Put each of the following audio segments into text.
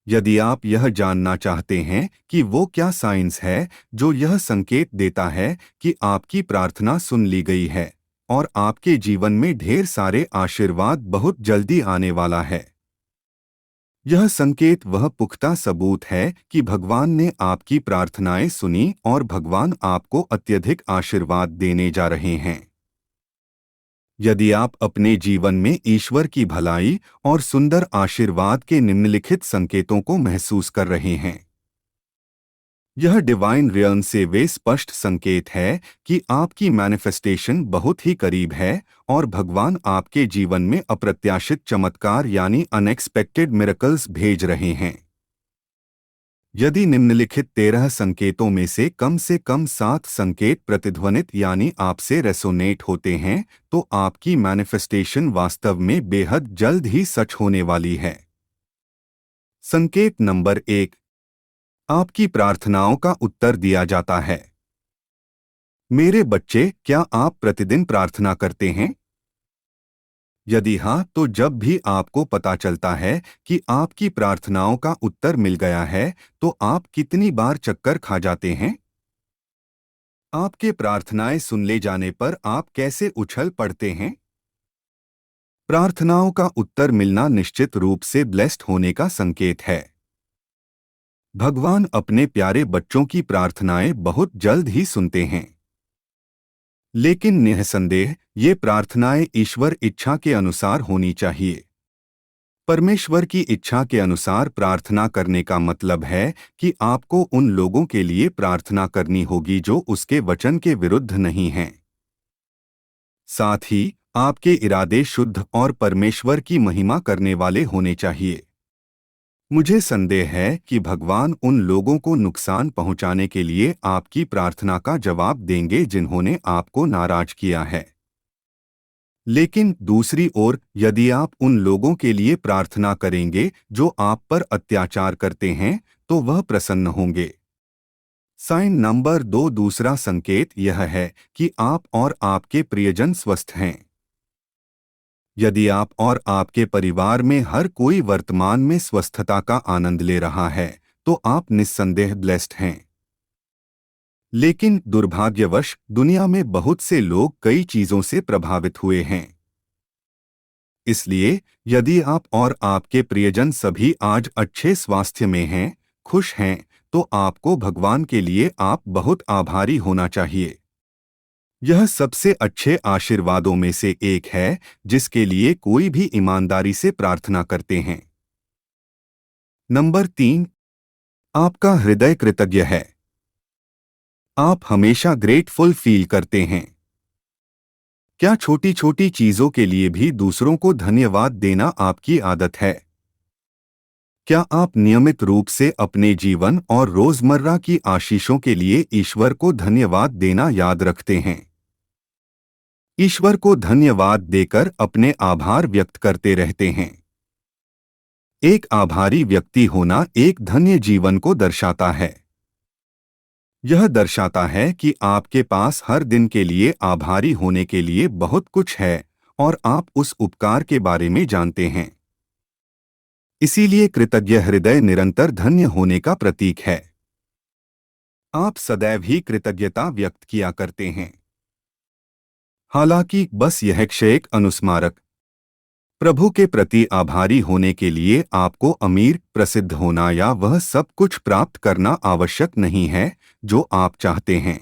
यदि आप यह जानना चाहते हैं कि वो क्या साइंस है जो यह संकेत देता है कि आपकी प्रार्थना सुन ली गई है और आपके जीवन में ढेर सारे आशीर्वाद बहुत जल्दी आने वाला है। यह संकेत वह पुख्ता सबूत है कि भगवान ने आपकी प्रार्थनाएं सुनी और भगवान आपको अत्यधिक आशीर्वाद देने जा रहे हैं। यदि आप अपने जीवन में ईश्वर की भलाई और सुंदर आशीर्वाद के निम्नलिखित संकेतों को महसूस कर रहे हैं, यह डिवाइन रियल्म से वे स्पष्ट संकेत है कि आपकी मैनिफेस्टेशन बहुत ही करीब है और भगवान आपके जीवन में अप्रत्याशित चमत्कार यानी अनएक्सपेक्टेड मिरेकल्स भेज रहे हैं। यदि निम्नलिखित 13 संकेतों में से कम 7 संकेत प्रतिध्वनित यानी आपसे रेसोनेट होते हैं, तो आपकी मैनिफेस्टेशन वास्तव में बेहद जल्द ही सच होने वाली है। संकेत नंबर 1, आपकी प्रार्थनाओं का उत्तर दिया जाता है। मेरे बच्चे, क्या आप प्रतिदिन प्रार्थना करते हैं? यदि हाँ, तो जब भी आपको पता चलता है कि आपकी प्रार्थनाओं का उत्तर मिल गया है, तो आप कितनी बार चक्कर खा जाते हैं? आपके प्रार्थनाएं सुन ले जाने पर आप कैसे उछल पड़ते हैं? प्रार्थनाओं का उत्तर मिलना निश्चित रूप से ब्लेस्ड होने का संकेत है। भगवान अपने प्यारे बच्चों की प्रार्थनाएं बहुत जल्द ही सुनते हैं। लेकिन निःसंदेह ये प्रार्थनाएं ईश्वर इच्छा के अनुसार होनी चाहिए। परमेश्वर की इच्छा के अनुसार प्रार्थना करने का मतलब है कि आपको उन लोगों के लिए प्रार्थना करनी होगी जो उसके वचन के विरुद्ध नहीं हैं। साथ ही आपके इरादे शुद्ध और परमेश्वर की महिमा करने वाले होने चाहिए। मुझे संदेह है कि भगवान उन लोगों को नुकसान पहुंचाने के लिए आपकी प्रार्थना का जवाब देंगे जिन्होंने आपको नाराज किया है। लेकिन दूसरी ओर, यदि आप उन लोगों के लिए प्रार्थना करेंगे जो आप पर अत्याचार करते हैं, तो वह प्रसन्न होंगे। साइन नंबर 2, दूसरा संकेत यह है कि आप और आपके प्रियजन स्वस्थ हैं। यदि आप और आपके परिवार में हर कोई वर्तमान में स्वस्थता का आनंद ले रहा है, तो आप निस्संदेह ब्लेस्ड हैं। लेकिन दुर्भाग्यवश दुनिया में बहुत से लोग कई चीजों से प्रभावित हुए हैं। इसलिए यदि आप और आपके प्रियजन सभी आज अच्छे स्वास्थ्य में हैं, खुश हैं, तो आपको भगवान के लिए आप बहुत आभारी होना चाहिए। यह सबसे अच्छे आशीर्वादों में से एक है जिसके लिए कोई भी ईमानदारी से प्रार्थना करते हैं। नंबर 3, आपका हृदय कृतज्ञ है। आप हमेशा ग्रेटफुल फील करते हैं। क्या छोटी छोटी चीजों के लिए भी दूसरों को धन्यवाद देना आपकी आदत है? क्या आप नियमित रूप से अपने जीवन और रोजमर्रा की आशीषों के लिए ईश्वर को धन्यवाद देना याद रखते हैं? ईश्वर को धन्यवाद देकर अपने आभार व्यक्त करते रहते हैं। एक आभारी व्यक्ति होना एक धन्य जीवन को दर्शाता है। यह दर्शाता है कि आपके पास हर दिन के लिए आभारी होने के लिए बहुत कुछ है और आप उस उपकार के बारे में जानते हैं। इसीलिए कृतज्ञ हृदय निरंतर धन्य होने का प्रतीक है। आप सदैव ही कृतज्ञता व्यक्त किया करते हैं। हालांकि बस यह क्षयिक अनुस्मारक। प्रभु के प्रति आभारी होने के लिए आपको अमीर, प्रसिद्ध होना या वह सब कुछ प्राप्त करना आवश्यक नहीं है जो आप चाहते हैं।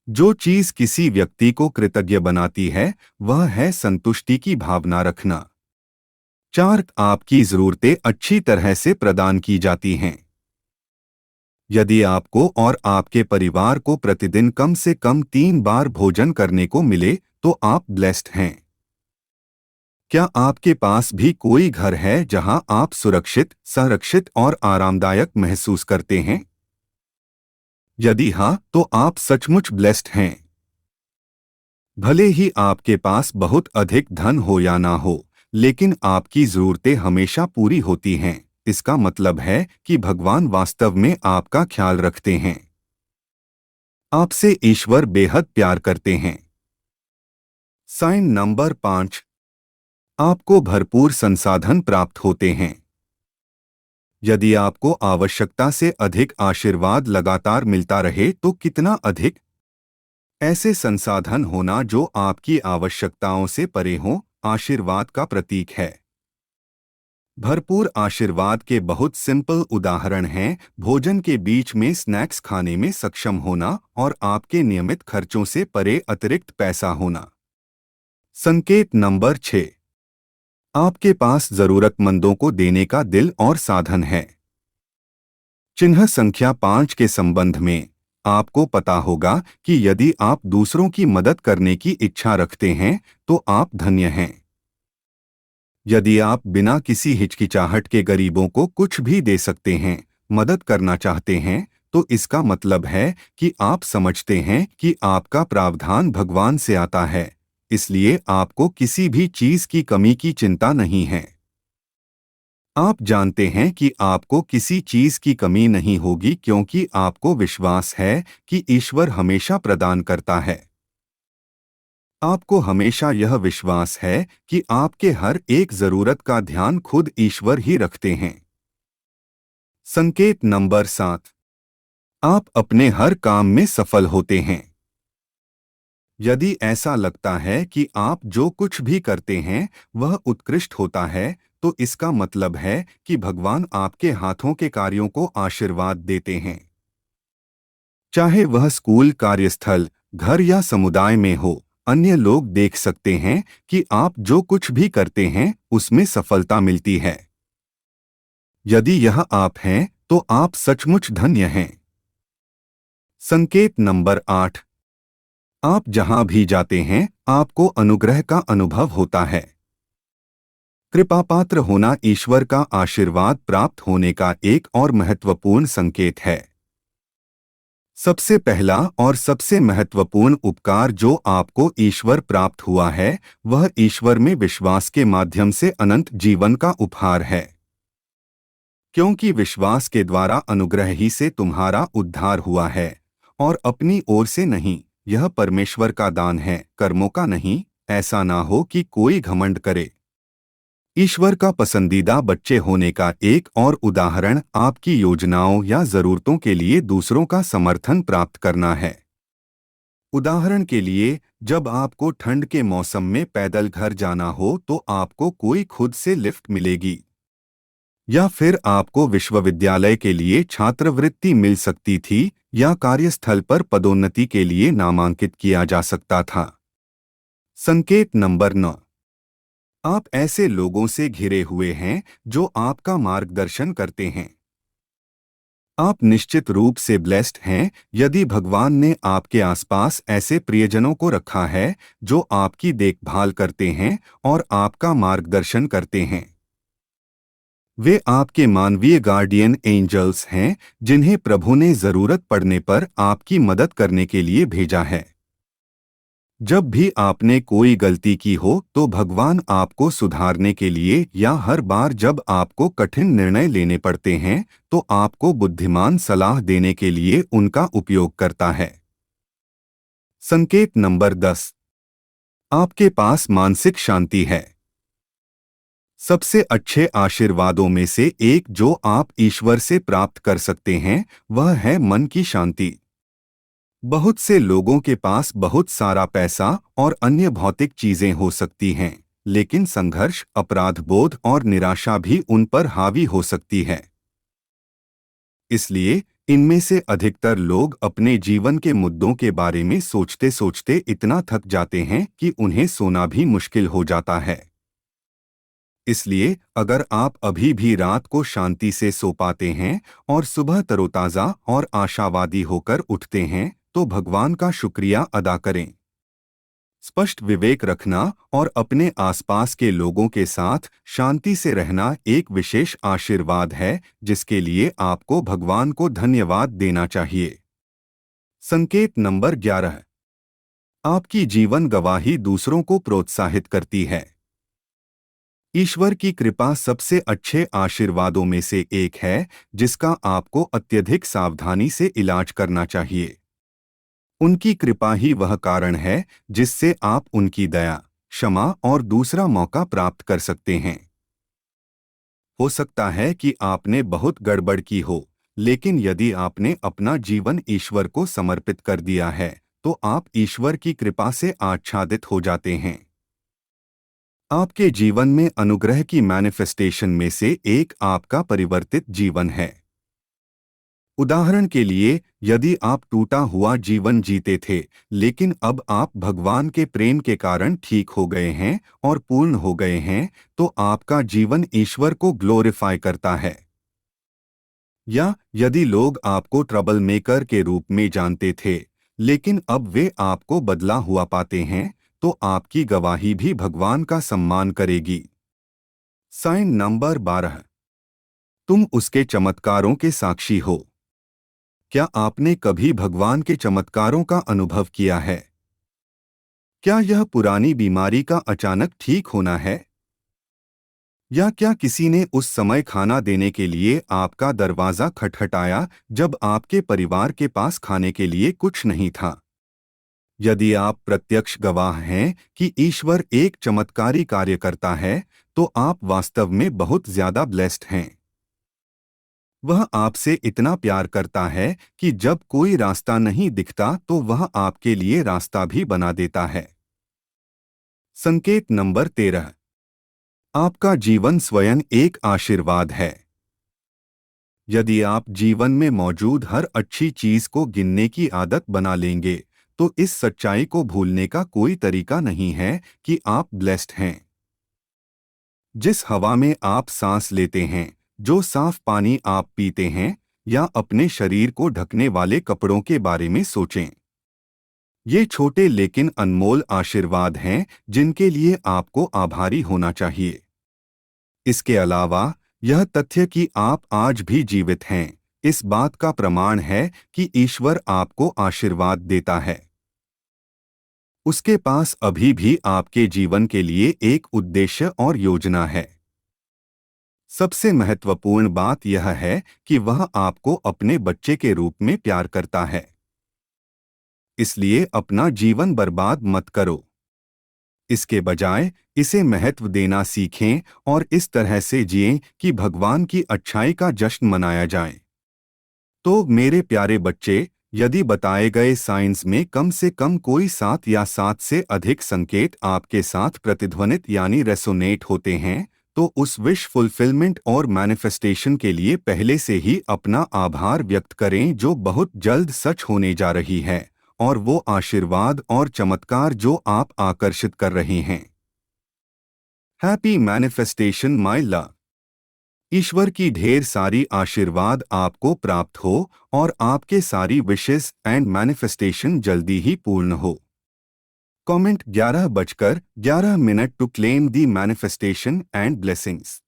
जो चीज किसी व्यक्ति को कृतज्ञ बनाती है वह है संतुष्टि की भावना रखना। 4, आपकी जरूरतें अच्छी तरह से प्रदान की जाती हैं। यदि आपको और आपके परिवार को प्रतिदिन कम से कम 3 बार भोजन करने को मिले, तो आप ब्लेस्ड हैं। क्या आपके पास भी कोई घर है जहां आप सुरक्षित, संरक्षित और आरामदायक महसूस करते हैं? यदि हाँ, तो आप सचमुच ब्लेस्ड हैं। भले ही आपके पास बहुत अधिक धन हो या ना हो, लेकिन आपकी जरूरतें हमेशा पूरी होती हैं। इसका मतलब है कि भगवान वास्तव में आपका ख्याल रखते हैं। आपसे ईश्वर बेहद प्यार करते हैं। साइन नंबर 5, आपको भरपूर संसाधन प्राप्त होते हैं। यदि आपको आवश्यकता से अधिक आशीर्वाद लगातार मिलता रहे तो कितना अधिक ऐसे संसाधन होना जो आपकी आवश्यकताओं से परे हों, आशीर्वाद का प्रतीक है। भरपूर आशीर्वाद के बहुत सिंपल उदाहरण हैं भोजन के बीच में स्नैक्स खाने में सक्षम होना और आपके नियमित खर्चों से परे अतिरिक्त पैसा होना। संकेत नंबर 6। आपके पास जरूरतमंदों को देने का दिल और साधन है। चिन्ह संख्या 5 के संबंध में आपको पता होगा कि यदि आप दूसरों की मदद करने की इच्छा रखते हैं तो आप धन्य हैं। यदि आप बिना किसी हिचकिचाहट के गरीबों को कुछ भी दे सकते हैं, मदद करना चाहते हैं, तो इसका मतलब है कि आप समझते हैं कि आपका प्रावधान भगवान से आता है, इसलिए आपको किसी भी चीज की कमी की चिंता नहीं है। आप जानते हैं कि आपको किसी चीज की कमी नहीं होगी क्योंकि आपको विश्वास है कि ईश्वर हमेशा प्रदान करता है। आपको हमेशा यह विश्वास है कि आपके हर एक जरूरत का ध्यान खुद ईश्वर ही रखते हैं। संकेत नंबर 7। आप अपने हर काम में सफल होते हैं। यदि ऐसा लगता है कि आप जो कुछ भी करते हैं वह उत्कृष्ट होता है, तो इसका मतलब है कि भगवान आपके हाथों के कार्यों को आशीर्वाद देते हैं। चाहे वह स्कूल, कार्यस्थल, घर या समुदाय में हो, अन्य लोग देख सकते हैं कि आप जो कुछ भी करते हैं उसमें सफलता मिलती है। यदि यह आप हैं, तो आप सचमुच धन्य हैं। संकेत नंबर 8। आप जहां भी जाते हैं, आपको अनुग्रह का अनुभव होता है। कृपापात्र होना ईश्वर का आशीर्वाद प्राप्त होने का एक और महत्वपूर्ण संकेत है। सबसे पहला और सबसे महत्वपूर्ण उपकार जो आपको ईश्वर प्राप्त हुआ है, वह ईश्वर में विश्वास के माध्यम से अनंत जीवन का उपहार है। क्योंकि विश्वास के द्वारा अनुग्रह ही से तुम्हारा उद्धार हुआ है, और अपनी ओर से नहीं, यह परमेश्वर का दान है, कर्मों का नहीं, ऐसा ना हो कि कोई घमंड करे। ईश्वर का पसंदीदा बच्चे होने का एक और उदाहरण आपकी योजनाओं या जरूरतों के लिए दूसरों का समर्थन प्राप्त करना है। उदाहरण के लिए, जब आपको ठंड के मौसम में पैदल घर जाना हो तो आपको कोई खुद से लिफ्ट मिलेगी, या फिर आपको विश्वविद्यालय के लिए छात्रवृत्ति मिल सकती थी, या कार्यस्थल पर पदोन्नति के लिए नामांकित किया जा सकता था। संकेत नंबर 9। आप ऐसे लोगों से घिरे हुए हैं जो आपका मार्गदर्शन करते हैं। आप निश्चित रूप से ब्लेस्ड हैं यदि भगवान ने आपके आसपास ऐसे प्रियजनों को रखा है जो आपकी देखभाल करते हैं और आपका मार्गदर्शन करते हैं। वे आपके मानवीय गार्डियन एंजल्स हैं जिन्हें प्रभु ने जरूरत पड़ने पर आपकी मदद करने के लिए भेजा है। जब भी आपने कोई गलती की हो तो भगवान आपको सुधारने के लिए, या हर बार जब आपको कठिन निर्णय लेने पड़ते हैं तो आपको बुद्धिमान सलाह देने के लिए उनका उपयोग करता है। संकेत नंबर 10। आपके पास मानसिक शांति है। सबसे अच्छे आशीर्वादों में से एक जो आप ईश्वर से प्राप्त कर सकते हैं वह है मन की शांति। बहुत से लोगों के पास बहुत सारा पैसा और अन्य भौतिक चीजें हो सकती हैं, लेकिन संघर्ष, अपराध बोध और निराशा भी उन पर हावी हो सकती है। इसलिए इनमें से अधिकतर लोग अपने जीवन के मुद्दों के बारे में सोचते सोचते इतना थक जाते हैं कि उन्हें सोना भी मुश्किल हो जाता है। इसलिए अगर आप अभी भी रात को शांति से सो पाते हैं और सुबह तरोताज़ा और आशावादी होकर उठते हैं, तो भगवान का शुक्रिया अदा करें। स्पष्ट विवेक रखना और अपने आसपास के लोगों के साथ शांति से रहना एक विशेष आशीर्वाद है जिसके लिए आपको भगवान को धन्यवाद देना चाहिए। संकेत नंबर 11। आपकी जीवन गवाही दूसरों को प्रोत्साहित करती है। ईश्वर की कृपा सबसे अच्छे आशीर्वादों में से एक है जिसका आपको अत्यधिक सावधानी से इलाज करना चाहिए। उनकी कृपा ही वह कारण है जिससे आप उनकी दया, क्षमा और दूसरा मौका प्राप्त कर सकते हैं। हो सकता है कि आपने बहुत गड़बड़ की हो, लेकिन यदि आपने अपना जीवन ईश्वर को समर्पित कर दिया है, तो आप ईश्वर की कृपा से आच्छादित हो जाते हैं। आपके जीवन में अनुग्रह की मैनिफेस्टेशन में से एक आपका परिवर्तित जीवन है। उदाहरण के लिए, यदि आप टूटा हुआ जीवन जीते थे, लेकिन अब आप भगवान के प्रेम के कारण ठीक हो गए हैं और पूर्ण हो गए हैं, तो आपका जीवन ईश्वर को ग्लोरीफाई करता है। या यदि लोग आपको ट्रबल मेकर के रूप में जानते थे, लेकिन अब वे आपको बदला हुआ पाते हैं, तो आपकी गवाही भी भगवान का सम्मान करेगी। Sign number 12। तुम उसके चमत्कारों के साक्षी हो। क्या आपने कभी भगवान के चमत्कारों का अनुभव किया है? क्या यह पुरानी बीमारी का अचानक ठीक होना है? या क्या किसी ने उस समय खाना देने के लिए आपका दरवाजा खटखटाया जब आपके परिवार के पास खाने के लिए कुछ नहीं था? यदि आप प्रत्यक्ष गवाह हैं कि ईश्वर एक चमत्कारी कार्य करता है, तो आप वास्तव में बहुत ज्यादा ब्लेस्ड हैं। वह आपसे इतना प्यार करता है कि जब कोई रास्ता नहीं दिखता तो वह आपके लिए रास्ता भी बना देता है। संकेत नंबर 13। आपका जीवन स्वयं एक आशीर्वाद है। यदि आप जीवन में मौजूद हर अच्छी चीज को गिनने की आदत बना लेंगे, तो इस सच्चाई को भूलने का कोई तरीका नहीं है कि आप ब्लेस्ड हैं। जिस हवा में आप सांस लेते हैं, जो साफ पानी आप पीते हैं, या अपने शरीर को ढकने वाले कपड़ों के बारे में सोचें। ये छोटे लेकिन अनमोल आशीर्वाद हैं जिनके लिए आपको आभारी होना चाहिए। इसके अलावा, यह तथ्य कि आप आज भी जीवित हैं, इस बात का प्रमाण है कि ईश्वर आपको आशीर्वाद देता है। उसके पास अभी भी आपके जीवन के लिए एक उद्देश्य और योजना है। सबसे महत्वपूर्ण बात यह है कि वह आपको अपने बच्चे के रूप में प्यार करता है। इसलिए अपना जीवन बर्बाद मत करो। इसके बजाय इसे महत्व देना सीखें और इस तरह से जिएं कि भगवान की अच्छाई का जश्न मनाया जाए। तो मेरे प्यारे बच्चे, यदि बताए गए साइंस में कम से कम कोई 7 या 7 से अधिक संकेत आपके साथ प्रतिध्वनित यानी रेसोनेट होते हैं, तो उस विश फुलफिलमेंट और मैनिफेस्टेशन के लिए पहले से ही अपना आभार व्यक्त करें जो बहुत जल्द सच होने जा रही है, और वो आशीर्वाद और चमत्कार जो आप आकर्षित कर रहे हैं। Happy manifestation my love. ईश्वर की ढेर सारी आशीर्वाद आपको प्राप्त हो और आपके सारी विशेस एंड मैनिफेस्टेशन जल्दी ही पूर्ण हो। Comment 11:11 to claim the manifestation and blessings.